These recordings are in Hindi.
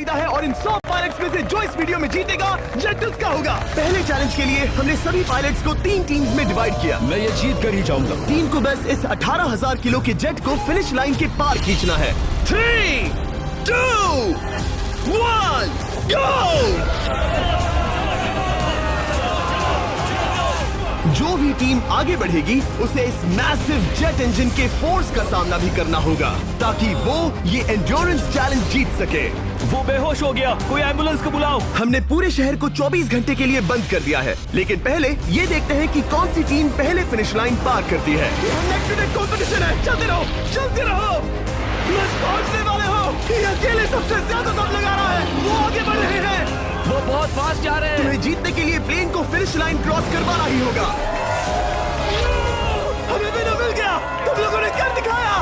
खरीदा है और इन 100 पायलट्स में से जो इस वीडियो में जीतेगा जेट उसका होगा। पहले चैलेंज के लिए हमने सभी पायलट्स को 3 टीम्स में डिवाइड किया। मैं ये जीत कर ही जाऊंगा। टीम को बस इस 18,000 किलो के जेट को फिनिश लाइन के पार खींचना है। 3, 2, 1, गो! जो भी टीम आगे बढ़ेगी उसे इस मैसिव जेट इंजन के फोर्स का सामना भी करना होगा ताकि वो ये एंड्योरेंस चैलेंज जीत सके। वो बेहोश हो गया, कोई एम्बुलेंस को बुलाओ। हमने पूरे शहर को 24 घंटे के लिए बंद कर दिया है, लेकिन पहले ये देखते हैं कि कौन सी टीम पहले फिनिश लाइन पार करती है। नेक टू नेक कंपटीशन है, चलते रहो, चलते रहो। बस पहुंचने वाले हो। ये अकेले सबसे ज्यादा दम लगा रहा है, वो आगे बढ़ रहे हैं। वो बहुत फास्ट जा रहे हैं। तुम्हें जीतने के लिए प्लेन को फिनिश लाइन क्रॉस करवाना ही होगा। हमें भी मिल गया, तुम लोगों ने कर दिखाया।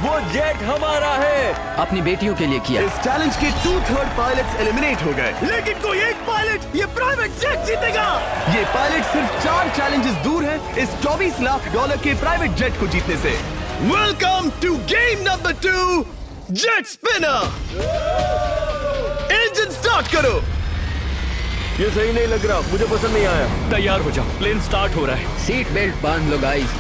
वो जेट हमारा है। अपनी बेटियों के लिए किया। इस चैलेंज के 2/3 पायलट्स एलिमिनेट हो गए, लेकिन कोई एक पायलट ये प्राइवेट जेट जीतेगा। ये पायलट सिर्फ 4 चैलेंजेस दूर है इस $24 लाख के प्राइवेट जेट को जीतने से। Welcome to game number 2, jet spinner. Engine start करो। ये सही नहीं लग रहा, मुझे पसंद नहीं आया। तैयार हो जाओ, प्लेन स्टार्ट हो रहा है। सीट बेल्ट बांध लो गाइस।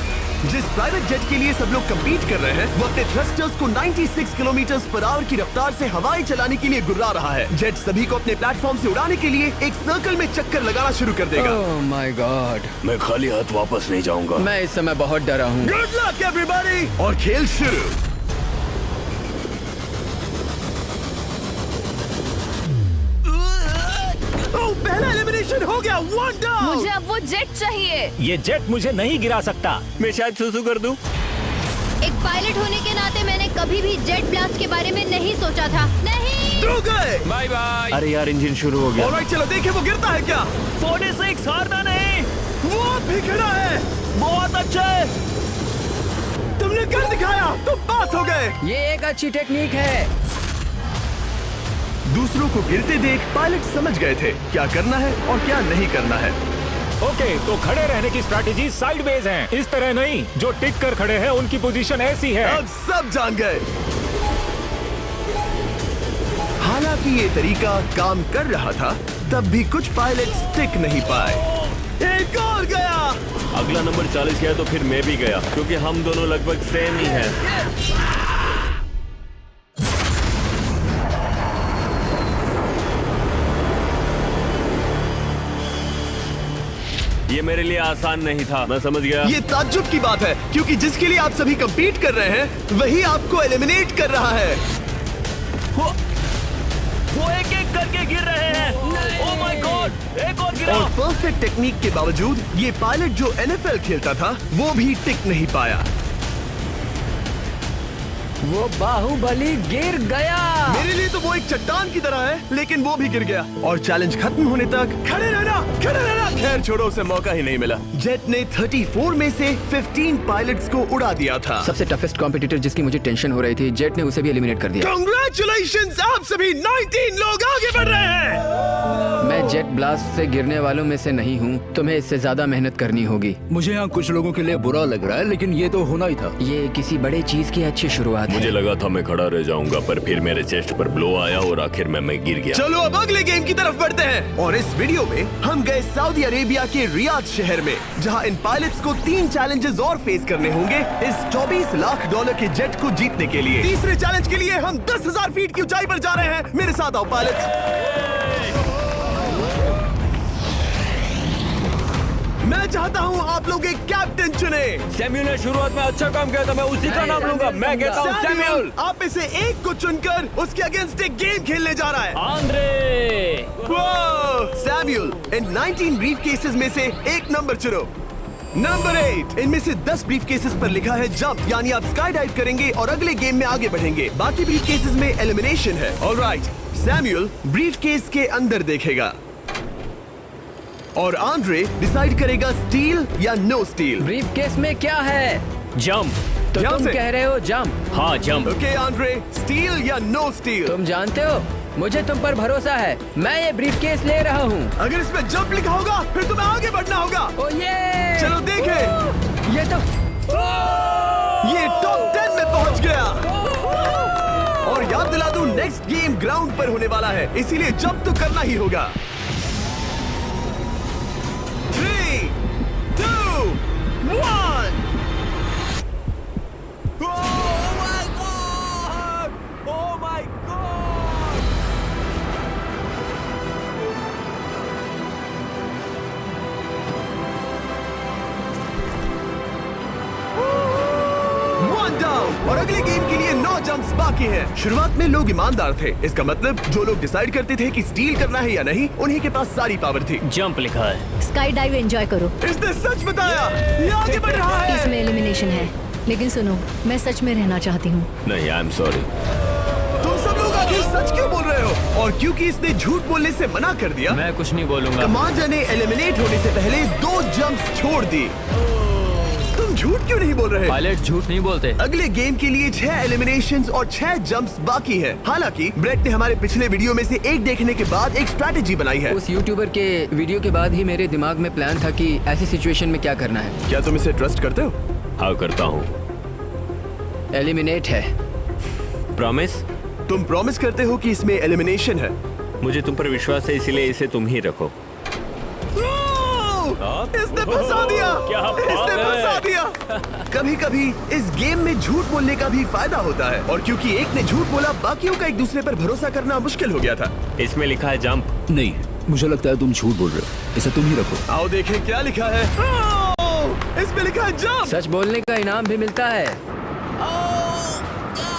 जिस प्राइवेट जेट के लिए सब लोग कंपीट कर रहे हैं वो अपने थ्रस्टर्स को 96 किलोमीटर पर आवर की रफ्तार से हवाएं चलाने के लिए गुर्रा रहा है। जेट सभी को अपने प्लेटफॉर्म से उड़ाने के लिए एक सर्कल में चक्कर लगाना शुरू कर देगा। ओह माय गॉड, मैं खाली हाथ वापस नहीं जाऊंगा। मैं इस समय बहुत डरा हूँ। गुड लक एवरीबॉडी, और खेल शुरू। पहला एलिमिनेशन हो गया, 1 डाउन। मुझे अब वो जेट चाहिए। ये जेट मुझे नहीं गिरा सकता। मैं शायद सुसु कर दूं। एक पायलट होने के नाते मैंने कभी भी जेट ब्लास्ट के बारे में नहीं सोचा था। नहीं। 2 गए। Bye bye. अरे यार, इंजन शुरू हो गया। ऑलराइट, चलो देखें वो गिरता है क्या। 46 हारना नहीं। वो भी खड़ा है। बहुत अच्छा है। तुमने कर दिखाया, तुम पास हो गए। ये एक अच्छी टेक्निक है। दूसरों को गिरते देख पायलट समझ गए थे क्या करना है और क्या नहीं करना है। ओके, तो खड़े रहने की स्ट्रैटेजी साइडवेज है, इस तरह नहीं। जो टिक कर खड़े हैं उनकी पोजीशन ऐसी है। अब सब जान गए। हालांकि ये तरीका काम कर रहा था, तब भी कुछ पायलट टिक नहीं पाए। एक और गया। अगला नंबर 40 गया तो फिर मैं भी गया, क्योंकि हम दोनों लगभग सेम ही हैं। ये मेरे लिए आसान नहीं था, मैं समझ गया। ये ताज्जुब की बात है, क्योंकि जिसके लिए आप सभी कंपीट कर रहे हैं वही आपको एलिमिनेट कर रहा है। वो एक एक करके गिर रहे हैं। ओह माय गॉड, एक और गिरा। और परफेक्ट टेक्निक के बावजूद ये पायलट जो NFL खेलता था वो भी टिक नहीं पाया। वो बाहुबली गिर गया। मेरे लिए तो वो एक चट्टान की तरह है, लेकिन वो भी गिर गया। और चैलेंज खत्म होने तक खड़े रहना। खैर छोड़ो, उसे मौका ही नहीं मिला। जेट ने 34 में से 15 पायलट्स को उड़ा दिया था। सबसे टफेस्ट कॉम्पिटिटर जिसकी मुझे टेंशन हो रही थी, जेट ने उसे भी एलिमिनेट कर दिया। कांग्रेचुलेशंस, आप सभी 19 लोग आगे बढ़ रहे हैं। मैं जेट ब्लास्ट से गिरने वालों में से नहीं हूँ, तुम्हें इससे ज्यादा मेहनत करनी होगी। मुझे यहाँ कुछ लोगों के लिए बुरा लग रहा है, लेकिन ये तो होना ही था। ये किसी बड़े चीज की अच्छी शुरुआत है। मुझे लगा था मैं खड़ा रह जाऊंगा, पर फिर मेरे चेस्ट पर ब्लो आया और आखिर में मैं गिर गया। चलो अब अगले गेम की तरफ बढ़ते हैं। और इस वीडियो में हम गए सऊदी अरेबिया के रियाद शहर में, जहां इन पायलट्स को 3 चैलेंजेस और फेस करने होंगे इस $24 लाख के जेट को जीतने के लिए। तीसरे चैलेंज के लिए हम 10,000 फीट की ऊंचाई पर जा रहे हैं। मेरे साथ आओ पायलट्स। मैं चाहता हूँ आप लोग एक कैप्टन चुने। सैम्यूल ने शुरुआत में अच्छा काम किया था, मैं उसी का नाम लूंगा। मैं कहता हूँ सैम्यूल। आप में से एक को चुनकर उसके अगेंस्ट एक गेम खेलने जा रहा है। आंद्रे। सैम्यूल, इन 19 ब्रीफ केसेस में से एक नंबर चुनो। नंबर 8। इनमें से 10 ब्रीफ केसेस पर लिखा है जंप, यानी आप स्काई डाइव करेंगे और अगले गेम में आगे बढ़ेंगे। बाकी ब्रीफ केसेस में एलिमिनेशन है। ऑलराइट, सैम्यूल ब्रीफ केस के अंदर देखेगा और आंद्रे डिसाइड करेगा स्टील या नो स्टील। ब्रीफ केस में क्या है? जंप। तो यहाँ तुम से? कह रहे हो जंप? हाँ, जंप। ओके आंद्रे, स्टील या नो स्टील? तुम जानते हो, मुझे तुम पर भरोसा है। मैं ये ब्रीफ केस ले रहा हूँ। अगर इसमें जंप लिखा होगा फिर तुम्हें आगे बढ़ना होगा। ओ ये चलो देखें। ये तो ये टॉप 10 में पहुंच गया। और याद दिला दूं, नेक्स्ट गेम ग्राउंड पर होने वाला है, इसीलिए जंप तो करना ही होगा। 3, 2, 1। और अगले गेम के लिए 9 जंप्स बाकी हैं। शुरुआत में लोग ईमानदार थे, इसका मतलब जो लोग डिसाइड करते थे कि स्टील करना है या नहीं, उन्हीं के पास सारी पावर थी। जंप लिखा है। स्काई डाइव एंजॉय करो। इसने सच बताया, ये आगे बढ़ रहा है। इसमें एलिमिनेशन है, लेकिन सुनो, मैं सच में रहना चाहती हूँ। नहीं, आई एम सॉरी। तुम सब लोग आखिर सच क्यों बोल रहे हो? और क्योंकि इसने झूठ बोलने से मना कर दिया, मैं कुछ नहीं बोलूंगा। कमांडर ने एलिमिनेट होने से पहले 2 जंप्स छोड़ दी। तुम झूठ क्यों नहीं बोल रहे? पायलट झूठ नहीं बोलते। अगले गेम के लिए 6 एलिमिनेशंस और 6 जंप्स बाकी हैं। हालांकि ब्रेट ने हमारे पिछले वीडियो में से एक देखने के बाद एक स्ट्रैटेजी बनाई है। उस यूट्यूबर के वीडियो के बाद ही मेरे दिमाग में प्लान था कि ऐसी सिचुएशन में क्या करना है। क्या तुम इसे ट्रस्ट करते हो? हाँ, करता हूँ। एलिमिनेट है। प्रॉमिस? तुम प्रॉमिस करते हो कि इसमें एलिमिनेशन है? मुझे तुम पर विश्वास है, इसलिए इसे तुम ही रखो। इसने फंसा दिया। क्या बात इसने है? फंसा दिया। कभी-कभी इस गेम में झूठ बोलने का भी फायदा होता है, और क्योंकि एक ने झूठ बोला, बाकियों का एक दूसरे पर भरोसा करना मुश्किल हो गया था। इसमें लिखा है जंप। नहीं, मुझे लगता है तुम झूठ बोल रहे हो। इसे तुम ही रखो। आओ देखें क्या लिखा है। इसमें लिखा है जंप। सच बोलने का इनाम भी मिलता है।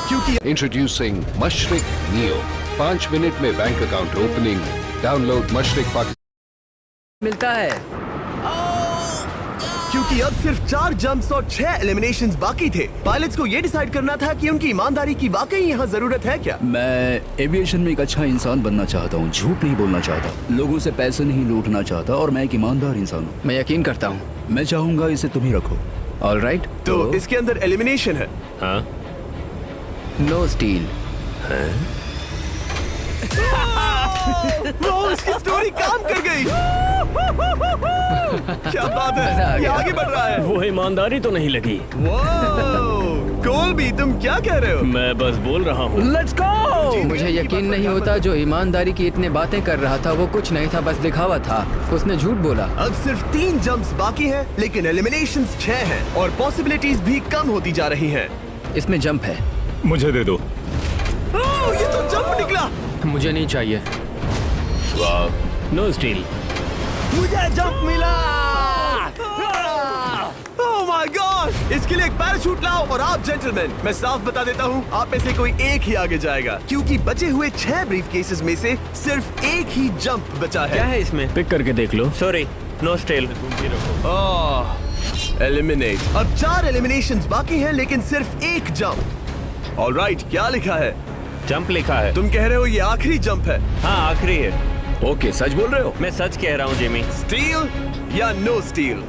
क्योंकि Introducing Mashrik Neo. 5 मिनट में bank account opening. Download Mashreq Pakistan. मिलता है। क्योंकि अब सिर्फ 4 जंप्स और 6 एलिमिनेशंस बाकी थे। पायलट्स को ये डिसाइड करना था कि उनकी ईमानदारी की वाकई यहाँ जरूरत है क्या। मैं एविएशन में एक अच्छा इंसान बनना चाहता हूँ, झूठ नहीं बोलना चाहता, लोगों से पैसे नहीं लूटना चाहता, और मैं एक ईमानदार इंसान हूँ। मैं यकीन करता हूँ। मैं चाहूंगा इसे तुम ही रखो। All right. तो इसके अंदर एलिमिनेशन है। हाँ, नो स्टील। वो इसकी स्टोरी काम कर गई। क्या बात मजा आ है, ये गया। आगे बढ़ रहा है। वो ईमानदारी तो नहीं लगी। कोलबी, तुम क्या कह रहे हो? मैं बस बोल रहा हूँ। Let's go. मुझे यकीन नहीं होता, जो ईमानदारी की इतने बातें कर रहा था वो कुछ नहीं था, बस दिखावा था। उसने झूठ बोला। अब सिर्फ 3 जंप्स बाकी हैं, लेकिन एलिमिनेशंस 6 हैं और पॉसिबिलिटीज भी कम होती जा रही हैं। इसमें जंप है। मुझे दे दो। ये तो जंप निकला। मुझे नहीं चाहिए। No steel. मुझे जंप मिला। ओह माय गॉड! इसके लिए एक पैराशूट लाओ। और आप जेंटलमैन, मैं साफ बता देता हूँ, आप में से कोई एक ही आगे जाएगा, क्योंकि बचे हुए 6 ब्रीफ केसेस में से सिर्फ एक ही जंप बचा क्या है। है इसमें? पिक करके देख लो। Sorry, no steal. एलिमिनेट। अब 4 एलिमिनेशंस बाकी हैं, लेकिन सिर्फ एक जंप। ऑलराइट, क्या लिखा है? जंप लिखा है। तुम कह रहे हो ये आखिरी जंप है? हाँ, आखिरी है। ओके, सच बोल रहे हो? मैं सच कह रहा हूँ जिमी। स्टील या no steal?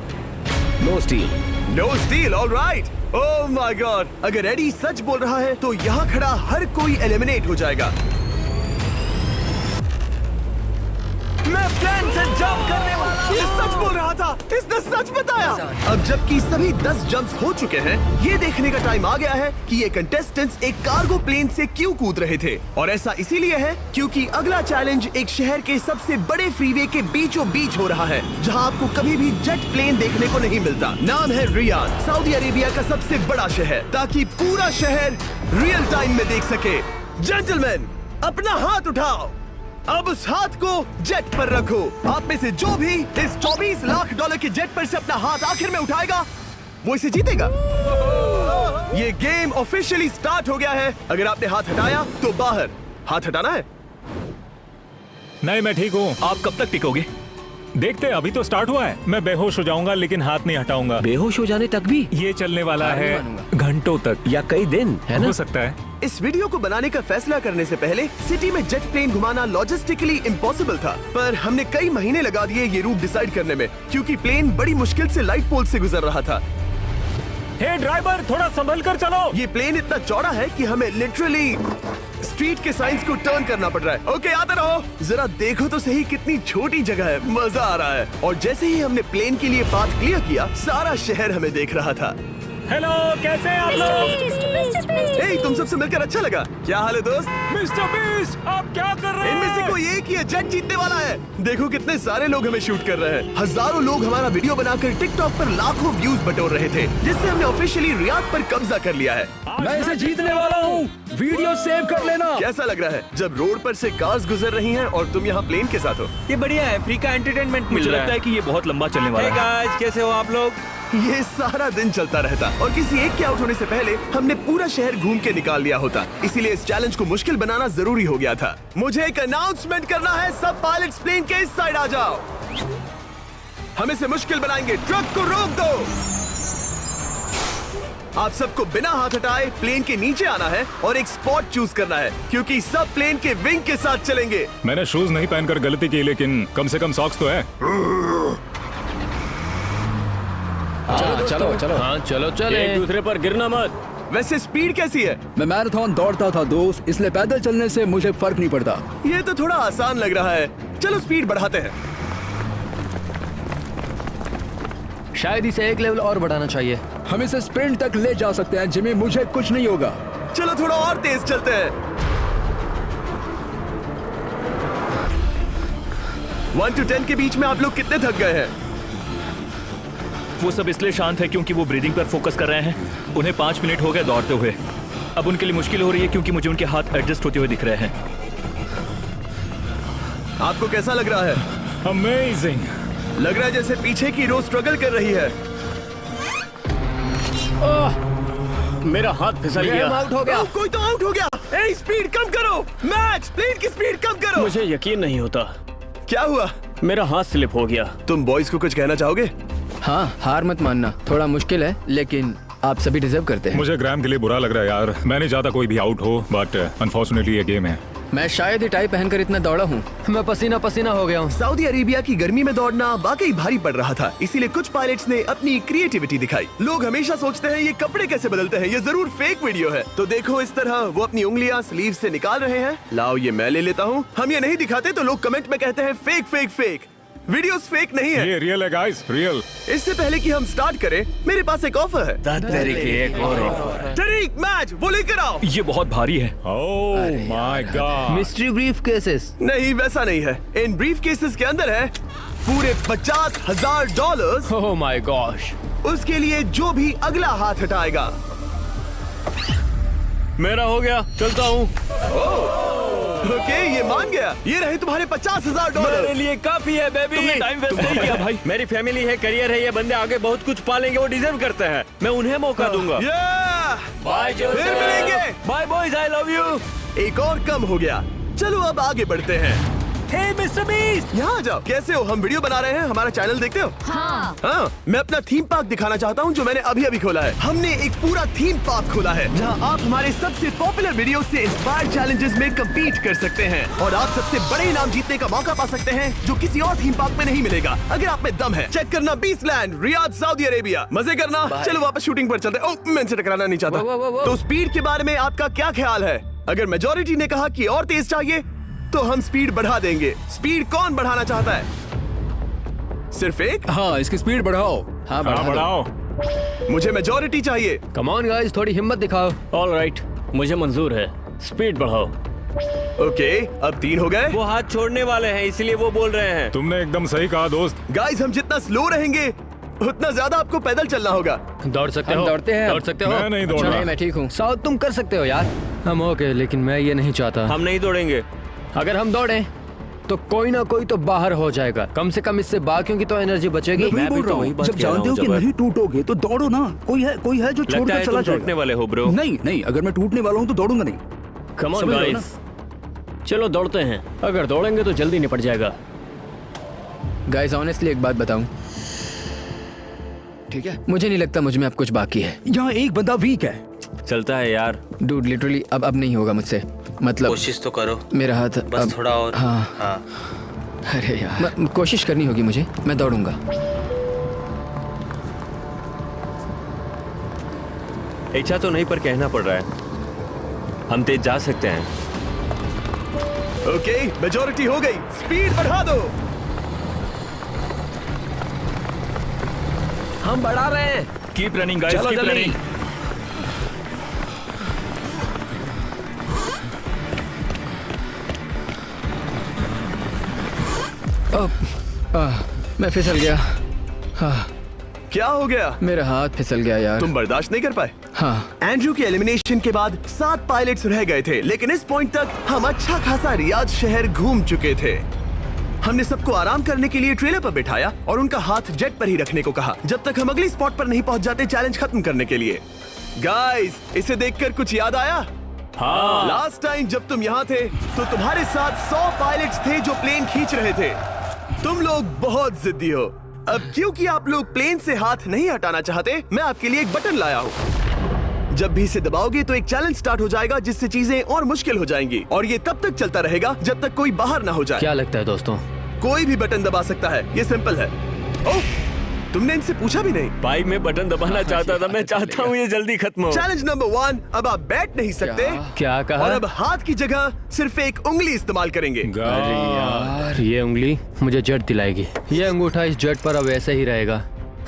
No steal. No steal, alright. Oh my God! अगर एडी सच बोल रहा है तो यहाँ खड़ा हर कोई एलिमिनेट हो जाएगा। मैं प्लान से जंप करने वाला हूँ। ये सच बोल रहा था, इसने सच बताया। अब जबकि सभी 10 जंप्स हो चुके हैं, ये देखने का टाइम आ गया है कि ये कंटेस्टेंट्स एक कार्गो प्लेन से क्यों कूद रहे थे। और ऐसा इसीलिए है क्योंकि अगला चैलेंज एक शहर के सबसे बड़े फ्रीवे के बीचों बीच हो रहा है, जहां आपको कभी भी जेट प्लेन देखने को नहीं मिलता। नाम है रियाद, सऊदी अरेबिया का सबसे बड़ा शहर, ताकि पूरा शहर रियल टाइम में देख सके। जेंटलमैन, अपना हाथ उठाओ। अब उस हाथ को जेट पर रखो। आप में से जो भी इस 24 लाख डॉलर के जेट पर से अपना हाथ आखिर में उठाएगा, वो इसे जीतेगा। ये गेम ऑफिशियली स्टार्ट हो गया है। अगर आपने हाथ हटाया तो बाहर। हाथ हटाना है? नहीं, मैं ठीक हूँ। आप कब तक टिकोगे? देखते हैं, अभी तो स्टार्ट हुआ है। मैं बेहोश हो जाऊंगा, लेकिन हाथ नहीं हटाऊंगा। बेहोश हो जाने तक भी? ये चलने वाला हार नहीं है मानूंगा। घंटों तक या कई दिन, है ना? हो सकता है। इस वीडियो को बनाने का फैसला करने से पहले सिटी में जेट प्लेन घुमाना लॉजिस्टिकली इम्पॉसिबल था, पर हमने कई महीने लगा दिए ये रूट डिसाइड करने में, क्योंकि प्लेन बड़ी मुश्किल से लाइट पोल से गुजर रहा था। हे ड्राइवर, थोड़ा संभल कर चलो। ये प्लेन इतना चौड़ा है कि हमें लिटरली स्ट्रीट के साइंस को टर्न करना पड़ रहा है। ओके, आते रहो। जरा देखो तो सही कितनी छोटी जगह है, मजा आ रहा है। और जैसे ही हमने प्लेन के लिए पाथ क्लियर किया, सारा शहर हमें देख रहा था। हेलो, कैसे हैं आप लोग? ए, तुम सबसे मिलकर अच्छा लगा। क्या हाल है दोस्त? मिस्टर बीस्ट, आप क्या कर रहे इनमें से हैं? कोई एक ही है जेट जीतने वाला है। देखो कितने सारे लोग हमें शूट कर रहे हैं। हजारों लोग हमारा वीडियो बनाकर टिकटॉक पर लाखों व्यूज बटोर रहे थे, जिससे हमने ऑफिशियली रियाद पर कब्जा कर लिया है। मैं इसे जीतने वाला हूँ। वीडियो सेव कर लेना। कैसा लग रहा है जब रोड पर से कार्स गुजर रही हैं और तुम यहाँ प्लेन के साथ हो? ये बढ़िया है, फ्री का एंटरटेनमेंट मिल मुझे रहा लगता है कि ये बहुत लंबा चलने वाला है। है। गाइस, कैसे हो आप लोग? ये सारा दिन चलता रहता और किसी एक के आउट होने से पहले हमने पूरा शहर घूम के निकाल लिया होता। इसीलिए इस चैलेंज को मुश्किल बनाना जरूरी हो गया था। मुझे एक अनाउंसमेंट करना है, सब पायलट्स प्लेन के इस साइड आ जाओ। हम इसे मुश्किल बनाएंगे, ट्रक को रोक दो। आप सबको बिना हाथ हटाए प्लेन के नीचे आना है और एक स्पॉट चूज करना है, क्योंकि सब प्लेन के विंग के साथ चलेंगे। मैंने शूज नहीं पहनकर गलती की, लेकिन कम से कम सॉक्स तो है। चलो चलो। हाँ चलो चले, एक दूसरे पर गिरना मत। वैसे स्पीड कैसी है? मैं मैराथन दौड़ता था दोस्त, इसलिए पैदल चलने से मुझे फर्क नहीं पड़ता। ये तो थोड़ा आसान लग रहा है। चलो स्पीड बढ़ाते हैं। शायद इसे एक लेवल और बढ़ाना चाहिए। हम इसे स्प्रिंट तक ले जा सकते हैं जिमी, मुझे कुछ नहीं होगा। चलो थोड़ा और तेज चलते हैं। 1 to 10 के बीच में आप लोग कितने थक गए हैं? वो सब इसलिए शांत है क्योंकि वो ब्रीदिंग पर फोकस कर रहे हैं। उन्हें 5 मिनट हो गए दौड़ते हुए। अब उनके लिए मुश्किल हो रही है क्योंकि मुझे उनके हाथ एडजस्ट होते हुए दिख रहे हैं। आपको कैसा लग रहा है? अमेजिंग। लग रहा है जैसे पीछे की रो स्ट्रगल कर रही है। मेरा हाथ फिसल गया। आउट हो गया। ओह, कोई तो आउट हो गया। ए, स्पीड कम करो। मैच, प्लेन की स्पीड कम करो। मुझे यकीन नहीं होता, क्या हुआ? मेरा हाथ स्लिप हो गया। तुम बॉयज को कुछ कहना चाहोगे? हाँ, हार मत मानना। थोड़ा मुश्किल है, लेकिन आप सभी डिजर्व करते हैं। मुझे ग्राम के लिए बुरा लग रहा है यार। मैं नहीं चाहता कोई भी आउट हो, बट अनफॉर्चुनेटली ये गेम है। मैं शायद ही टाई पहनकर इतना दौड़ा हूँ। मैं पसीना पसीना हो गया हूँ। सऊदी अरेबिया की गर्मी में दौड़ना वाकई भारी पड़ रहा था, इसीलिए कुछ पायलट्स ने अपनी क्रिएटिविटी दिखाई। लोग हमेशा सोचते हैं ये कपड़े कैसे बदलते हैं, ये जरूर फेक वीडियो है। तो देखो इस तरह वो अपनी उंगलियां स्लीव से निकाल रहे हैं। लाओ ये मैं ले लेता हूँ। हम ये नहीं दिखाते तो लोग कमेंट में कहते हैं fake fake fake. Videos fake नहीं है। ये रियल है गाइस, रियल। इससे पहले कि हम स्टार्ट करें, मेरे पास एक ऑफर है। एक और तरीक मैच वो लेकर आओ। ये बहुत भारी है। ओह my God. Mystery brief cases. नहीं, वैसा नहीं है। इन ब्रीफ केसेस के अंदर है पूरे $50,000। Oh my gosh. उसके लिए जो भी अगला हाथ हटाएगा। मेरा हो गया, चलता हूँ। ओके, ये मान गया। ये रहे तुम्हारे $50,000। मेरे लिए काफी है बेबी। तुमने टाइम वेस्ट नहीं किया भाई। मेरी फैमिली है, करियर है, ये बंदे आगे बहुत कुछ पालेंगे, वो डिजर्व करते हैं। मैं उन्हें मौका दूंगा। बाय, फिर मिलेंगे। Bye boys, I love you. एक और कम हो गया। चलो अब आगे बढ़ते हैं। हे मिस्टर बीस्ट, यहाँ आ जाओ। कैसे हो? हम वीडियो बना रहे हैं, हमारा चैनल देखते हो? हाँ। हाँ, मैं अपना थीम पार्क दिखाना चाहता हूँ जो मैंने अभी अभी खोला है। हमने एक पूरा थीम पार्क खोला है जहाँ आप हमारे सबसे पॉपुलर वीडियो से इंस्पायर्ड चैलेंजेस में कम्पीट कर सकते हैं और आप सबसे बड़े इनाम जीतने का मौका पा सकते हैं जो किसी और थीम पार्क में नहीं मिलेगा। अगर आप में दम है, चेक करना बीस्टलैंड, रियाद, सऊदी अरेबिया। मजे करना। चलो वापस शूटिंग पर चलते हैं। ओह, मैं इनसे टकराना नहीं चाहता। तो स्पीड के बारे में आपका क्या ख्याल है? अगर मेजोरिटी ने कहा कि और तेज चाहिए तो हम स्पीड बढ़ा देंगे। स्पीड कौन बढ़ाना चाहता है? सिर्फ एक? हाँ, इसकी स्पीड बढ़ाओ। हाँ, हाँ बढ़ाओ। मुझे मेजोरिटी चाहिए। कम ऑन गाइस, थोड़ी हिम्मत दिखाओ। ऑल राइट, मुझे मंजूर है। स्पीड बढ़ाओ। ओके, अब 3 हो गए। वो हाथ छोड़ने वाले हैं, इसलिए वो बोल रहे हैं। तुमने एकदम सही कहा दोस्त। गाइस, हम जितना स्लो रहेंगे उतना ज्यादा आपको पैदल चलना होगा। दौड़ सकते हम हो? दौड़ते हैं। दौड़ सकते हो? मैं नहीं दौड़ अच्छा, रहा। नहीं, मैं ठीक हूँ। साउथ, तुम कर सकते हो यार। हम ओके, लेकिन मैं ये नहीं चाहता। हम नहीं दौड़ेंगे। अगर हम दौड़े तो कोई ना कोई तो बाहर हो जाएगा। कम से कम इससे बाकियों की तो एनर्जी बचेगी। मैं भी बोल तो रहा वही हूँ, बात जब कह रहा जानते हो हूँ, कि जबर। नहीं टूटोगे तो दौड़ो ना। कोई है जो लगता छोड़कर है चला तुम टूटने जाएगा। वाले हो ब्रो। नहीं, अगर मैं टूटने वाला हूँ तो दौड़ूंगा नहीं। कम ऑन समझ रहे हो गाइस, चलो दौड़ते हैं। अगर दौड़ेंगे तो जल्दी निपट जाएगा। गाइस, ऑनेस्टली एक बात बताऊं, ठीक है? मुझे नहीं लगता मुझ में अब कुछ बाकी है। यहाँ एक बंदा वीक है। चलता है यार। डूड, लिटरली अब नहीं होगा मुझसे। मतलब कोशिश तो करो, मेरा हाथ बस अब, थोड़ा और। हाँ। अरे यार, कोशिश करनी होगी मुझे। मैं दौड़ूंगा। इच्छा तो नहीं, पर कहना पड़ रहा है। हम तेज जा सकते हैं। ओके, मेजोरिटी हो गई। स्पीड बढ़ा दो। हम बढ़ा रहे हैं। कीप रनिंग गाइस, चलो कीप जल्दी। रनिंग। मैं फिसल गया। क्या हो गया? मेरा हाथ फिसल गया यार। तुम बर्दाश्त नहीं कर पाए? हाँ। एंड्रू के एलिमिनेशन के बाद 7 पायलट्स रह गए थे, लेकिन इस पॉइंट तक हम अच्छा खासा रियाद शहर घूम चुके थे। हमने सबको आराम करने के लिए ट्रेलर पर बिठाया और उनका हाथ जेट पर ही रखने को कहा जब तक हम अगली स्पॉट पर नहीं पहुंच जाते चैलेंज खत्म करने के लिए। गाइस, इसे देखकर कुछ याद आया? हाँ। लास्ट टाइम जब तुम यहाँ थे तो तुम्हारे साथ 100 पायलट्स थे जो प्लेन खींच रहे थे। तुम लोग बहुत जिद्दी हो। अब क्योंकि आप लोग प्लेन से हाथ नहीं हटाना चाहते, मैं आपके लिए एक बटन लाया हूँ। जब भी इसे दबाओगे तो एक चैलेंज स्टार्ट हो जाएगा जिससे चीजें और मुश्किल हो जाएंगी और ये तब तक चलता रहेगा जब तक कोई बाहर ना हो जाए। क्या लगता है दोस्तों? कोई भी बटन दबा सकता है, ये सिंपल है। ओह, तुमने इनसे पूछा भी नहीं। भाई मैं बटन दबाना चाहता था, मैं चाहता हूँ ये जल्दी खत्म हो। चैलेंज नंबर 1, अब आप बैठ नहीं सकते। क्या कहा? और अब हाथ की जगह सिर्फ एक उंगली इस्तेमाल करेंगे। अरे यार, ये उंगली मुझे जट दिलाएगी। ये अंगूठा इस जट पर अब ऐसे ही रहेगा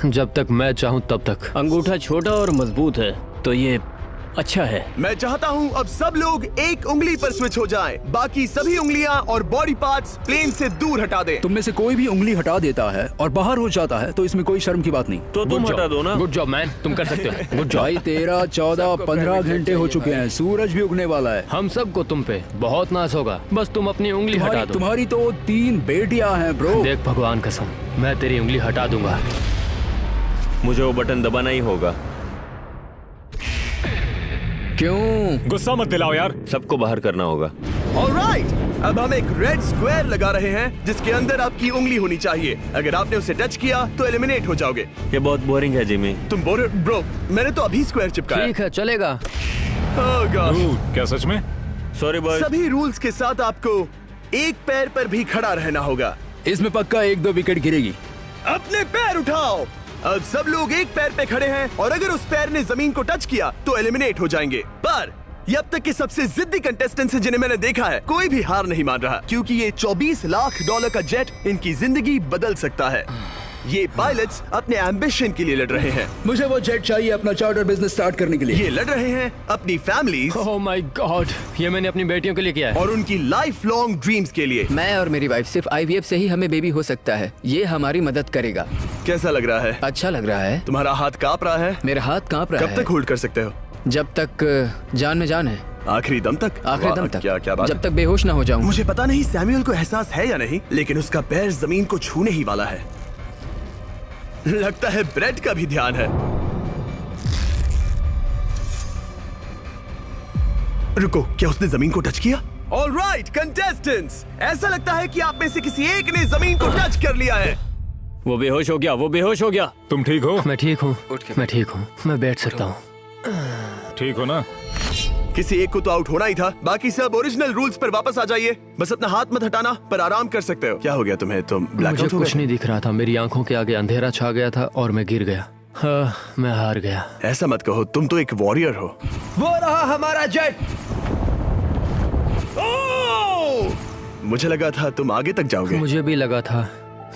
जब तक मैं चाहूँ तब तक। अंगूठा छोटा और मजबूत है तो ये अच्छा है। मैं चाहता हूँ अब सब लोग एक उंगली पर स्विच हो जाएं। बाकी सभी उंगलियां और बॉडी पार्ट्स प्लेन से दूर हटा दें। तुम में से कोई भी उंगली हटा देता है और बाहर हो जाता है तो इसमें कोई शर्म की बात नहीं। तो तुम हटा दो ना। गुड जॉब मैन, तुम कर सकते हो। Good job. भाई 13, 14, 15 घंटे हो चुके हैं। सूरज भी उगने वाला है। हम सबको तुम पे बहुत नाज होगा, बस तुम अपनी उंगली हटा दो। तुम्हारी तो 3 बेटियां हैं ब्रो। देख भगवान कसम, मैं तेरी उंगली हटा दूंगा। मुझे वो बटन दबाना ही होगा। क्यों? गुस्सा मत दिलाओ यार। सबको बाहर करना होगा। ऑलराइट, अब हम एक रेड स्क्वायर लगा रहे हैं जिसके अंदर आपकी उंगली होनी चाहिए। अगर आपने उसे टच किया तो एलिमिनेट हो जाओगे। ये बहुत बोरिंग है जिमी। तुम बोर ब्रो, मैंने तो अभी स्क्वायर चिपकाया। ठीक है, चलेगा। Oh gosh। क्या सच में? Sorry boys. सभी रूल्स के साथ आपको एक पैर पर भी खड़ा रहना होगा। इसमें पक्का 1-2 विकेट गिरेगी। अपने पैर उठाओ। अब सब लोग एक पैर पे खड़े हैं और अगर उस पैर ने जमीन को टच किया तो एलिमिनेट हो जाएंगे। पर ये अब तक के सबसे जिद्दी कंटेस्टेंट्स हैं जिन्हें मैंने देखा है। कोई भी हार नहीं मान रहा क्योंकि ये $24 लाख का जेट इनकी जिंदगी बदल सकता है। ये पायलट्स अपने एम्बिशन के लिए लड़ रहे हैं। मुझे वो जेट चाहिए अपना चार्टर बिजनेस स्टार्ट करने के लिए। ये लड़ रहे हैं अपनी फैमिलीज ओह माय गॉड, ये मैंने अपनी बेटियों के लिए किया है। और उनकी लाइफ लॉन्ग ड्रीम्स के लिए। मैं और मेरी वाइफ सिर्फ IVF से ही हमें बेबी हो सकता है। ये हमारी मदद करेगा। कैसा लग रहा है? अच्छा लग रहा है। तुम्हारा हाथ कांप रहा है? मेरा हाथ कांप रहा है। कब तक होल्ड कर सकते हो? जब तक जान में जान है। आखिरी दम तक? आखिरी वाह, दम तक। क्या बात जब है। तक बेहोश ना हो जाऊं। मुझे पता नहीं सैमुअल को एहसास है या नहीं, लेकिन उसका पैर जमीन को छूने ही वाला है। लगता है ब्रेड का भी ध्यान है। रुको, क्या उसने जमीन को टच किया? ऑलराइट कंटेस्टेंट्स, ऐसा लगता है कि आप में से किसी एक ने जमीन को टच कर लिया है। वो बेहोश हो गया, वो बेहोश हो गया। तुम ठीक हो? मैं ठीक हूँ, मैं ठीक हूँ, मैं बैठ सकता हूँ। ठीक हो ना? किसी एक को तो आउट होना ही था। बाकी सब ओरिजिनल रूल्स पर वापस आ जाइए। बस अपना हाथ मत हटाना, पर आराम कर सकते हो। क्या हो गया तुम्हें? तुम मुझे ब्लैकआउट हो कुछ गए? नहीं दिख रहा था, मेरी आंखों के आगे अंधेरा छा गया था और मैं गिर गया। हाँ, मैं हार गया। ऐसा मत कहो, तुम तो एक वॉरियर हो। वो रहा हमारा जेट। मुझे लगा था तुम आगे तक जाओगे। मुझे भी लगा था।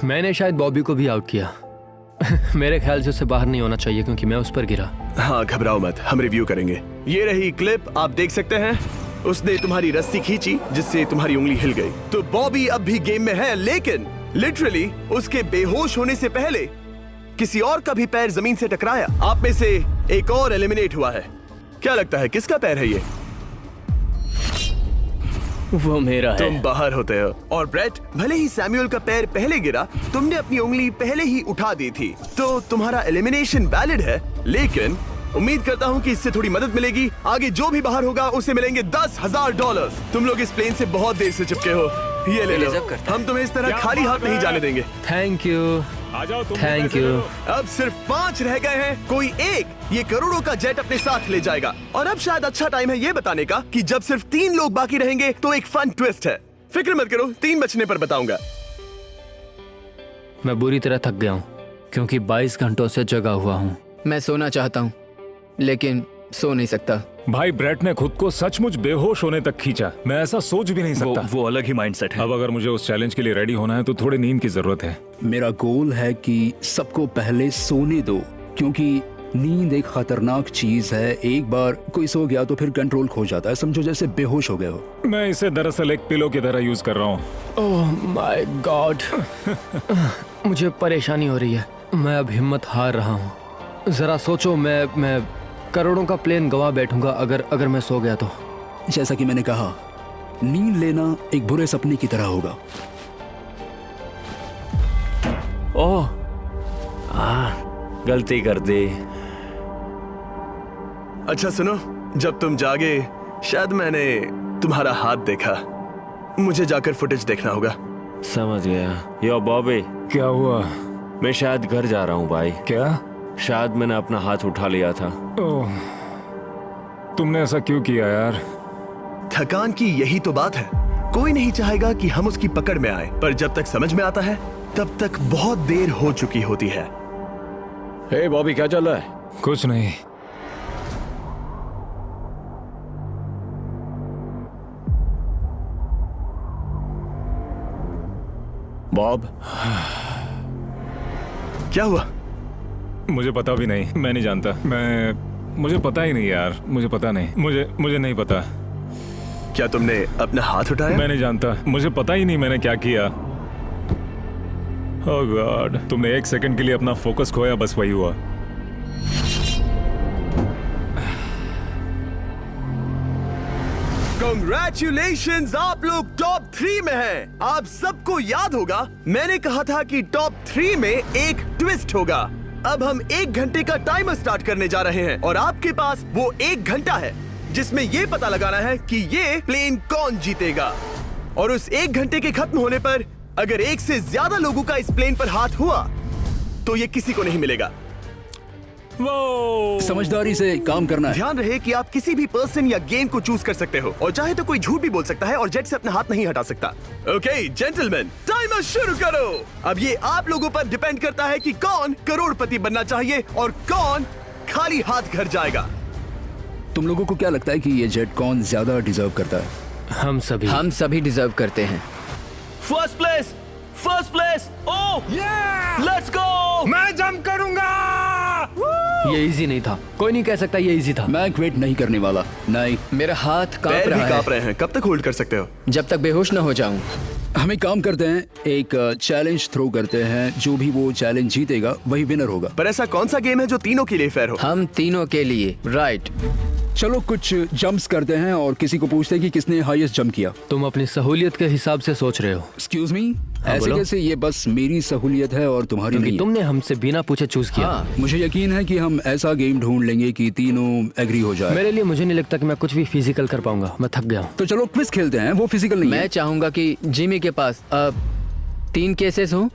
मैंने शायद बॉबी को भी आउट किया। मेरे ख्याल से उसे बाहर नहीं होना चाहिए क्योंकि मैं उस पर गिरा। हाँ, घबराओ मत, हम रिव्यू करेंगे। ये रही क्लिप, आप देख सकते हैं। उसने तुम्हारी रस्सी खींची जिससे तुम्हारी उंगली हिल गई। तो बॉबी अब भी गेम में है, लेकिन लिटरली उसके बेहोश होने से पहले किसी और का भी पैर जमीन से टकराया। आप में से एक और एलिमिनेट हुआ है। क्या लगता है किसका पैर है ये? वो मेरा है। तुम बाहर होते हो। और ब्रेट, भले ही सैमुअल का पैर पहले गिरा, तुमने अपनी उंगली पहले ही उठा दी थी, तो तुम्हारा एलिमिनेशन वैलिड है। लेकिन उम्मीद करता हूँ कि इससे थोड़ी मदद मिलेगी। आगे जो भी बाहर होगा उसे मिलेंगे $10,000। तुम लोग इस प्लेन से बहुत देर से चिपके हो, ये ले लो। हम तुम्हें इस तरह खाली हाथ नहीं जाने देंगे। थैंक यू, आ जाओ तुम। Thank you. अब सिर्फ 5 रह गए हैं। कोई एक ये करोड़ों का जेट अपने साथ ले जाएगा। और अब शायद अच्छा टाइम है ये बताने का कि जब सिर्फ 3 लोग बाकी रहेंगे तो एक फन ट्विस्ट है। फिक्र मत करो, 3 बचने पर बताऊंगा। मैं बुरी तरह थक गया हूँ क्योंकि 22 घंटों से जगा हुआ हूँ। मैं सोना चाहता हूँ लेकिन सो नहीं सकता। भाई ब्रेट ने खुद को सचमुच बेहोश होने तक खींचा। मैं ऐसा सोच भी नहीं सकता। वो अलग ही माइंडसेट है। अब अगर मुझे उस चैलेंज के लिए रेडी होना है तो थोड़ी नींद की जरूरत है। मेरा गोल है कि सबको पहले सोने दो, क्योंकि नींद एक खतरनाक चीज है। एक बार कोई सो गया तो फिर कंट्रोल खो जाता है, समझो जैसे बेहोश हो गए हो। मैं इसे दरअसल एक पिलो की तरह यूज कर रहा हूँ। ओह माय गॉड, मुझे परेशानी हो रही है। मैं अब हिम्मत हार रहा हूँ। जरा सोचो, मैं करोड़ों का प्लेन गवा बैठूंगा अगर मैं सो गया तो। जैसा कि मैंने कहा, नींद लेना एक बुरे सपने की तरह होगा। ओह, गलती कर दी। अच्छा सुनो, जब तुम जागे शायद मैंने तुम्हारा हाथ देखा। मुझे जाकर फुटेज देखना होगा। समझ गया। यो बॉबी, क्या हुआ? मैं शायद घर जा रहा हूँ भाई। क्या? शायद मैंने अपना हाथ उठा लिया था। ओह, तुमने ऐसा क्यों किया यार? थकान की यही तो बात है। कोई नहीं चाहेगा कि हम उसकी पकड़ में आए, पर जब तक समझ में आता है तब तक बहुत देर हो चुकी होती है। हे बॉबी, क्या चल रहा है? कुछ नहीं। बॉब, क्या हुआ? मुझे पता भी नहीं, मैं नहीं जानता। मुझे पता ही नहीं यार, मुझे पता नहीं, मुझे नहीं पता। क्या तुमने अपना हाथ उठाया? मैं नहीं जानता, मुझे पता ही नहीं मैंने क्या किया। ओह गॉड, तुमने एक सेकंड के लिए अपना फोकस खोया, बस वही हुआ। Congratulations, आप लोग टॉप 3 में हैं। आप सबको याद होगा मैंने कहा था कि टॉप 3 में एक ट्विस्ट होगा। अब हम 1 घंटे का टाइमर स्टार्ट करने जा रहे हैं और आपके पास वो 1 घंटा है जिसमें ये पता लगाना है कि ये प्लेन कौन जीतेगा। और उस 1 घंटे के खत्म होने पर अगर 1 से ज्यादा लोगों का इस प्लेन पर हाथ हुआ तो ये किसी को नहीं मिलेगा। समझदारी से काम करना है। ध्यान रहे कि आप किसी भी पर्सन या गेम को चूज कर सकते हो और चाहे तो कोई झूठ भी बोल सकता है और जेट से अपना हाथ नहीं हटा सकता। ओके जेंटलमैन, टाइमर शुरू करो। अब ये आप लोगों पर डिपेंड करता है कि कौन करोड़पति बनना चाहिए और कौन खाली हाथ घर जाएगा। तुम लोगों को क्या लगता है कि ये जेट कौन ज्यादा डिजर्व करता है? हम सभी डिजर्व करते हैं। First place. Oh let's go. मैं जंप करूंगा। ये इजी नहीं था, कोई नहीं कह सकता ये इजी था। मैं क्विट नहीं करने वाला। नहीं, मेरा हाथ कांप पैर भी रहा कांप है। रहे हैं। कब तक होल्ड कर सकते हो? जब तक बेहोश न हो जाऊं। हम एक काम करते हैं, एक चैलेंज थ्रो करते हैं। जो भी वो चैलेंज जीतेगा वही विनर होगा। पर ऐसा कौन सा गेम है जो तीनों के लिए फेयर हो? हम तीनों के लिए। राइट। चलो कुछ जंप्स करते हैं और किसी को पूछते हैं कि किसने हाईएस्ट जंप किया। तुम अपनी सहूलियत के हिसाब से सोच रहे हो। एक्सक्यूज मी, ऐसे बोलो। कैसे? ये बस मेरी सहूलियत है और तुम्हारी क्योंकि नहीं है। तुमने हमसे बिना पूछे चूज किया। हाँ। मुझे यकीन है कि हम ऐसा गेम ढूंढ लेंगे कि तीनों एग्री हो जाए। मेरे लिए मुझे नहीं लगता कि मैं कुछ भी फिजिकल कर पाऊंगा, मैं थक गया हूँ। तो चलो क्विज खेलते हैं। वो फिजिकल नहीं मैं है। चाहूंगा कि जिमी के पास 3 केसेस हो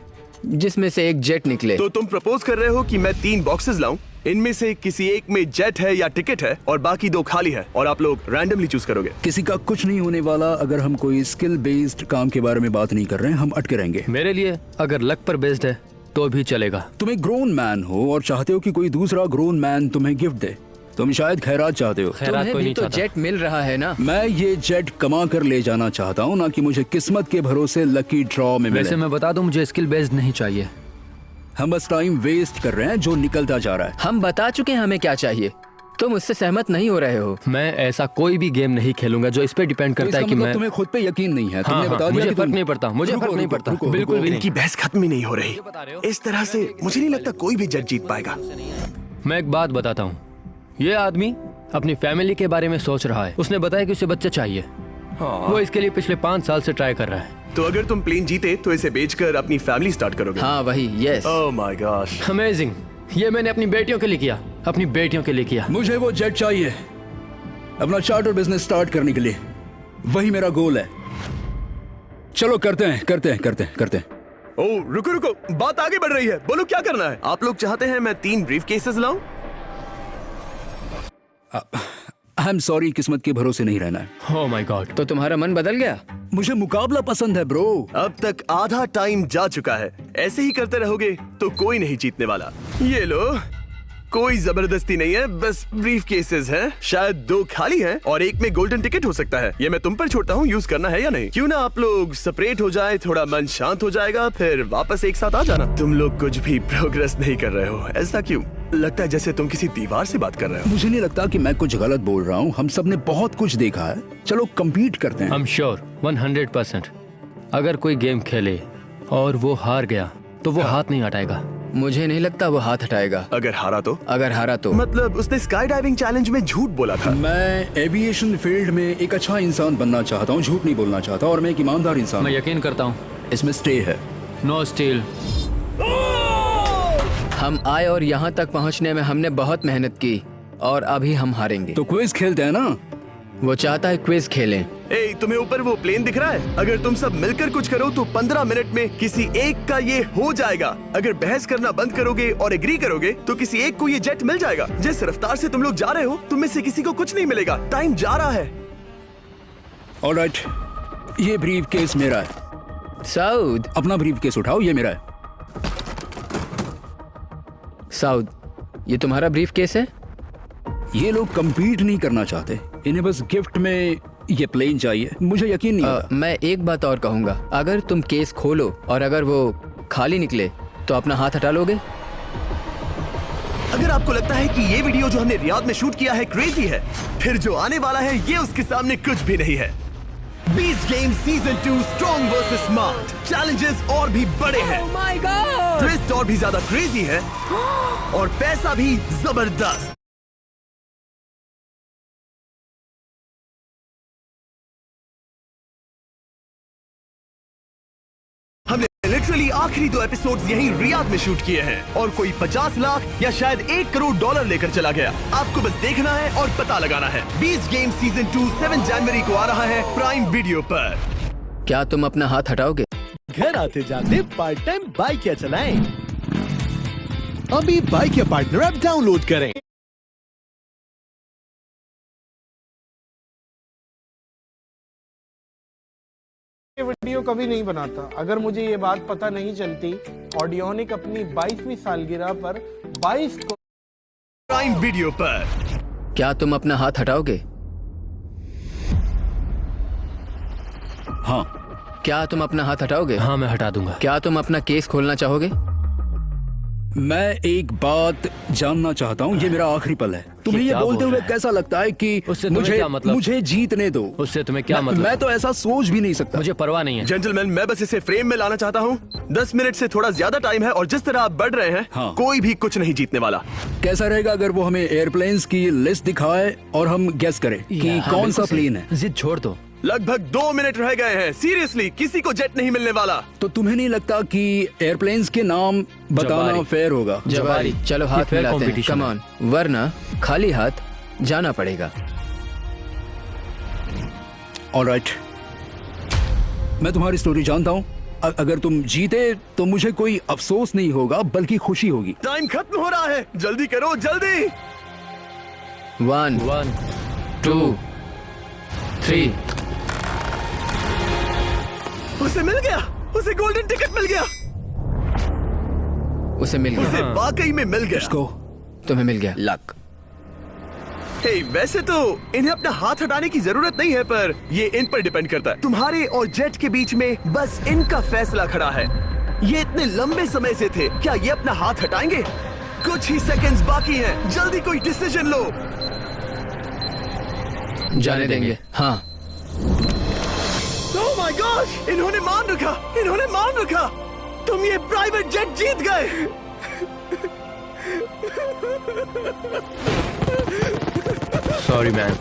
जिसमें से एक जेट निकले। तो तुम प्रपोज कर रहे हो कि मैं 3 बॉक्सेस लाऊं, इनमें से किसी एक में जेट है या टिकट है और बाकी 2 खाली है और आप लोग रैंडमली चूज करोगे। किसी का कुछ नहीं होने वाला। अगर हम कोई स्किल बेस्ड काम के बारे में बात नहीं कर रहे हैं, हम अटके रहेंगे। मेरे लिए अगर लक पर बेस्ड है तो भी चलेगा। तुम एक ग्रोन मैन हो और चाहते हो कि कोई दूसरा ग्रोन मैन तुम्हें गिफ्ट दे। तुम शायद खैरात चाहते हो। खैरात तुम्हें कोई भी नहीं तो चाहता। जेट मिल रहा है ना। मैं ये जेट कमा कर ले जाना चाहता हूँ, ना कि मुझे किस्मत के भरोसे लकी ड्रॉ में वैसे मिले। मैं बता दूं, मुझे स्किल बेस्ड नहीं चाहिए। हम बस टाइम वेस्ट कर रहे हैं जो निकलता जा रहा है। हम बता चुके हैं हमें क्या चाहिए। तुम उससे सहमत नहीं हो रहे हो। मैं ऐसा कोई भी गेम नहीं खेलूंगा जो इस पे डिपेंड तो करता है इसका कि मतलब मैं तुम्हें खुद पे यकीन नहीं है। हाँ, तुमने हाँ, बता दिया मुझे कि फर्क तुम- नहीं पड़ता, मुझे रुको, फर्क नहीं रुको, पड़ता, रुको, बिल्कुल रुको। भी नहीं। इनकी बहस खत्म ही नहीं हो रही। इस तरह से मुझे नहीं लगता कोई भी जेट जीत पाएगा। मैं एक बात बताता हूँ, ये आदमी अपनी फैमिली के बारे में सोच रहा है। उसने बताया कि उसे बच्चे चाहिए। वो इसके लिए पिछले 5 साल से ट्राई कर रहा है। तो अगर तुम प्लेन जीते तो इसे बेचकर अपनी फैमिली स्टार्ट करोगे? हाँ वही, yes. Oh my gosh. Amazing. ये मैंने अपनी बेटियों के लिए किया, अपनी बेटियों के लिए किया। मुझे वो जेट चाहिए अपना चार्टर बिजनेस स्टार्ट करने के लिए। वही मेरा गोल है। चलो करते हैं। ओह रुको, बात आगे बढ़ रही है। बोलो क्या करना है? आप लोग चाहते हैं मैं 3 ब्रीफ केसेस लाऊं? आई एम सॉरी, किस्मत के भरोसे नहीं रहना है। ओह माय गॉड। तो तुम्हारा मन बदल गया? मुझे मुकाबला पसंद है ब्रो। अब तक आधा टाइम जा चुका है। ऐसे ही करते रहोगे तो कोई नहीं जीतने वाला। ये लो, कोई जबरदस्ती नहीं है, बस ब्रीफ केसेस हैं। शायद 2 खाली हैं और एक में गोल्डन टिकट हो सकता है। ये मैं तुम पर छोड़ता हूँ, यूज करना है या नहीं। क्यों ना आप लोग सेपरेट हो जाए, थोड़ा मन शांत हो जाएगा, फिर वापस एक साथ आ जाना। तुम लोग कुछ भी प्रोग्रेस नहीं कर रहे हो। ऐसा क्यों? लगता है जैसे तुम किसी दीवार से बात कर रहे हो। मुझे नहीं लगता कि मैं कुछ गलत बोल रहा हूँ। हम सब ने बहुत कुछ देखा है। चलो कम्पीट करते हैं। I'm sure 100%। अगर कोई गेम खेले और वो हार गया तो वो हाथ नहीं हटाएगा। मुझे नहीं लगता वो हाथ हटाएगा। अगर हारा तो? अगर हारा तो मतलब उसने स्काई डाइविंग चैलेंज में झूठ बोला था। मैं एविएशन फील्ड में एक अच्छा इंसान बनना चाहता हूँ, झूठ नहीं बोलना चाहता, और मैं एक ईमानदार इंसान। मैं यकीन करता हूँ इसमें स्टे है। No steal. हम आए और यहाँ तक पहुँचने में हमने बहुत मेहनत की और अभी हम हारेंगे। तो क्विज खेलते हैं ना? वो चाहता है क्विज खेलें। ए, तुम्हें ऊपर वो प्लेन दिख रहा है? अगर तुम सब मिलकर कुछ करो तो 15 मिनट में किसी एक का ये हो जाएगा। अगर बहस करना बंद करोगे और एग्री करोगे तो किसी एक को ये जेट मिल जाएगा। जिस रफ्तार से तुम लोग जा रहे हो तुम में से किसी को कुछ नहीं मिलेगा। टाइम जा रहा है। ऑलराइट, ये ब्रीफ केस मेरा है। साउद, अपना ब्रीफ केस उठाओ, ये मेरा है। साउद, ये तुम्हारा ब्रीफ केस है? ये लोग कम्पीट नहीं करना चाहते, इन्हें बस गिफ्ट में ये प्लेन चाहिए। मुझे यकीन नहीं होता। मैं एक बात और कहूंगा, अगर तुम केस खोलो और अगर वो खाली निकले तो अपना हाथ हटा लोगे? अगर आपको लगता है कि ये वीडियो जो हमने रियाद में शूट किया है क्रेजी है, फिर जो आने वाला है ये उसके सामने कुछ भी नहीं है। Beast game season 2 strong versus smart. Challenges और भी बड़े हैं। ट्विस्ट और भी ज्यादा क्रेजी है और पैसा भी जबरदस्त। हमने लिटरली आखिरी 2 एपिसोड्स यहीं रियाद में शूट किए हैं और कोई 50 लाख या शायद 1 करोड़ डॉलर लेकर चला गया। आपको बस देखना है और पता लगाना है। बीस्ट गेम सीजन 2 7 जनवरी को आ रहा है प्राइम वीडियो पर। क्या तुम अपना हाथ हटाओगे? घर आते जाते पार्ट टाइम बाइक या चलाएं। अभी बाइक या पार्टनर ऐप डाउनलोड करें। ये वीडियो कभी नहीं बनाता अगर मुझे ये बात पता नहीं चलती। ऑडियोनिक अपनी 22वीं सालगिरह पर 22 को प्राइम वीडियो पर। क्या तुम अपना हाथ हटाओगे? हाँ। क्या तुम अपना हाथ हटाओगे? हाँ, मैं हटा दूंगा। क्या तुम अपना केस खोलना चाहोगे? मैं एक बात जानना चाहता हूँ, ये मेरा आखिरी पल है। तुम्हें ये बोलते हुए कैसा लगता है कि उससे तुम्हें क्या मतलब? मुझे जीतने दो। उससे तुम्हें क्या मतलब? मैं तो ऐसा सोच भी नहीं सकता। मुझे परवाह नहीं है। जेंटलमैन, मैं बस इसे फ्रेम में लाना चाहता हूँ। 10 मिनट से थोड़ा ज्यादा टाइम है और जिस तरह आप बढ़ रहे हैं कोई भी कुछ नहीं जीतने वाला। कैसा रहेगा अगर वो हमें एयरप्लेन्स की लिस्ट दिखाए और हम गेस करें कि कौन सा प्लेन है? जिद छोड़ दो। लगभग 2 मिनट रह गए हैं। सीरियसली किसी को जेट नहीं मिलने वाला। तो तुम्हें नहीं लगता कि एयरप्लेन्स के नाम बताना फेयर होगा? जवारी, चलो हाथ मिलाते हैं, कम ऑन, वरना खाली हाथ जाना पड़ेगा। ऑलराइट, मैं तुम्हारी स्टोरी जानता हूँ। अगर तुम जीते तो मुझे कोई अफसोस नहीं होगा बल्कि खुशी होगी। टाइम खत्म हो रहा है, जल्दी करो, जल्दी। 1 2 3। उसे मिल गया, उसे गोल्डन टिकट मिल गया। उसे मिल गया। उसे वाकई में मिल गया। इसको तुम्हें मिल गया। लक। हे, वैसे तो इन्हें अपना हाथ हटाने की जरूरत नहीं है, पर ये इन पर डिपेंड करता है। तुम्हारे और जेट के बीच में बस इनका फैसला खड़ा है। ये इतने लंबे समय से थे, क्या ये अपना हाथ हटाएंगे? कुछ ही सेकंड्स बाकी हैं, जल्दी कोई डिसीजन लो। जाने देंगे। हाँ। ओह माय गॉड, इन्होंने मान रखा, इन्होंने मान रखा। तुम ये प्राइवेट जेट जीत गए। Sorry man.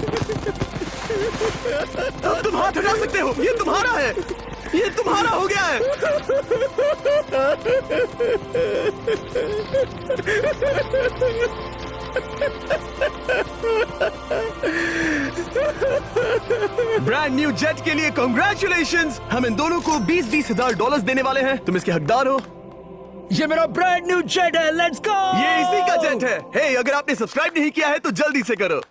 अब तुम हाथ हटा सकते हो, ये तुम्हारा है, ये तुम्हारा हो गया है। ब्रांड न्यू जेट के लिए कांग्रेचुलेशंस। हम इन दोनों को 20-20 हजार डॉलर्स देने वाले हैं। तुम इसके हकदार हो। ये मेरा ब्रांड न्यू जेट है, लेट्स गो। ये इसी का जेट है। हे, अगर आपने सब्सक्राइब नहीं किया है तो जल्दी से करो।